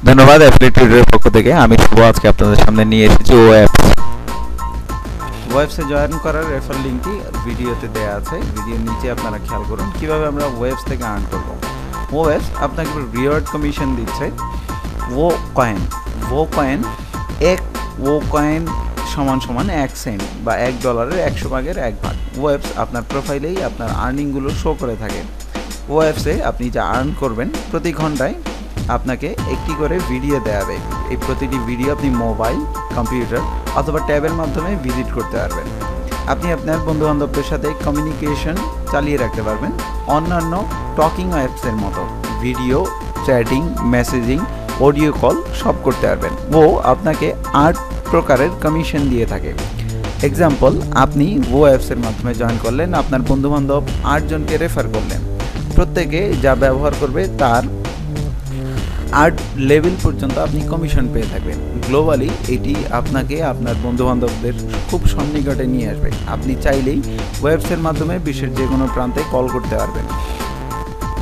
ধন্যবাদ অ্যাফিলিয়েটের পক্ষ থেকে। আমি শুভ আজকে আপনাদের সামনে নিয়ে এসেছি ওয়েবস। ওয়েবসে জয়েন করার রেফার লিঙ্কটি ভিডিওতে দেওয়া আছে। ভিডিওর নিচে আপনারা খেয়াল করুন কিভাবে আমরা ওয়েবস থেকে আর্ন করব। ওয়েবস আপনাকে রিওয়ার্ড কমিশন দিচ্ছে ও কয়েন এক কয়েন সমান সমান 1 সেন্ট বা $1 100 ভাগের 1 ভাগ। ওয়েবস আপনার প্রোফাইলেই আপনার আর্নিংগুলো শো করে থাকে। ওয়েবসে আপনি যা আর্ন করবেন প্রতি ঘন্টায় আপনাকে একটি করে ভিডিও দেওয়া হবে। এই প্রতিটি ভিডিও আপনি মোবাইল, কম্পিউটার অথবা ট্যাবের মাধ্যমে ভিজিট করতে পারবেন। আপনি আপনার বন্ধুবান্ধবদের সাথে কমিউনিকেশন চালিয়ে রাখতে পারবেন অন্যান্য টকিং অ্যাপসের মতো। Video, chatting, messaging, audio call সব করতে পারবেন। ও আপনাকে 8 প্রকারের কমিশন দিয়ে থাকে। এক্সাম্পল, আপনি অ্যাপসের মাধ্যমে জয়েন করলেন, আপনার বন্ধুবান্ধব 8 জনকে রেফার করলেন। প্রত্যেকে যা ব্যবহার করবে তার 8 লেভেল পর্যন্ত আপনি কমিশন পেয়ে থাকবেন। গ্লোবালি এটি আপনাকে আপনার বন্ধুবান্ধবদের খুব সন্নিকটে নিয়ে আসবে। আপনি চাইলেই ওয়েবসের মাধ্যমে বিশ্বের যে কোনো প্রান্তে কল করতে পারবেন।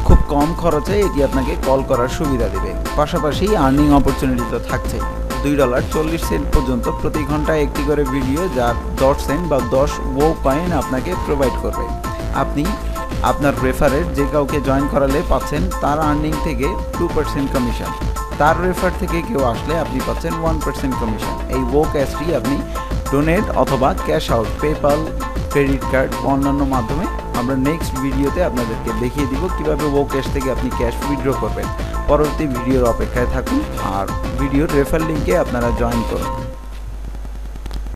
খুব কম খরচে এটি আপনাকে কল করার সুবিধা দেবে। পাশাপাশি আর্নিং অপরচুনিটি তো থাকছেই। $2.40 পর্যন্ত প্রতি ঘন্টায় একটি করে ভিডিও, যার 10 সেন্ট বা 10 কয়েন আপনাকে প্রোভাইড করবে। আপনি আপনার রেফারের যে কাউকে জয়েন করালে পাচ্ছেন তার আর্নিং থেকে 2% কমিশন। তার রেফার থেকে কেউ আসলে আপনি পাচ্ছেন 1% কমিশন। এই ক্যাশটি আপনি ডোনেট অথবা cash out, PayPal, credit card বা অন্যান্য মাধ্যমে আমরা নেক্সট ভিডিওতে আপনাদেরকে দেখিয়ে দিব কীভাবে ক্যাশ থেকে আপনি ক্যাশ উইথড্র করবেন। পরবর্তী ভিডিওর অপেক্ষায় থাকুন আর ভিডিওর রেফার লিঙ্কে আপনারা জয়েন করুন।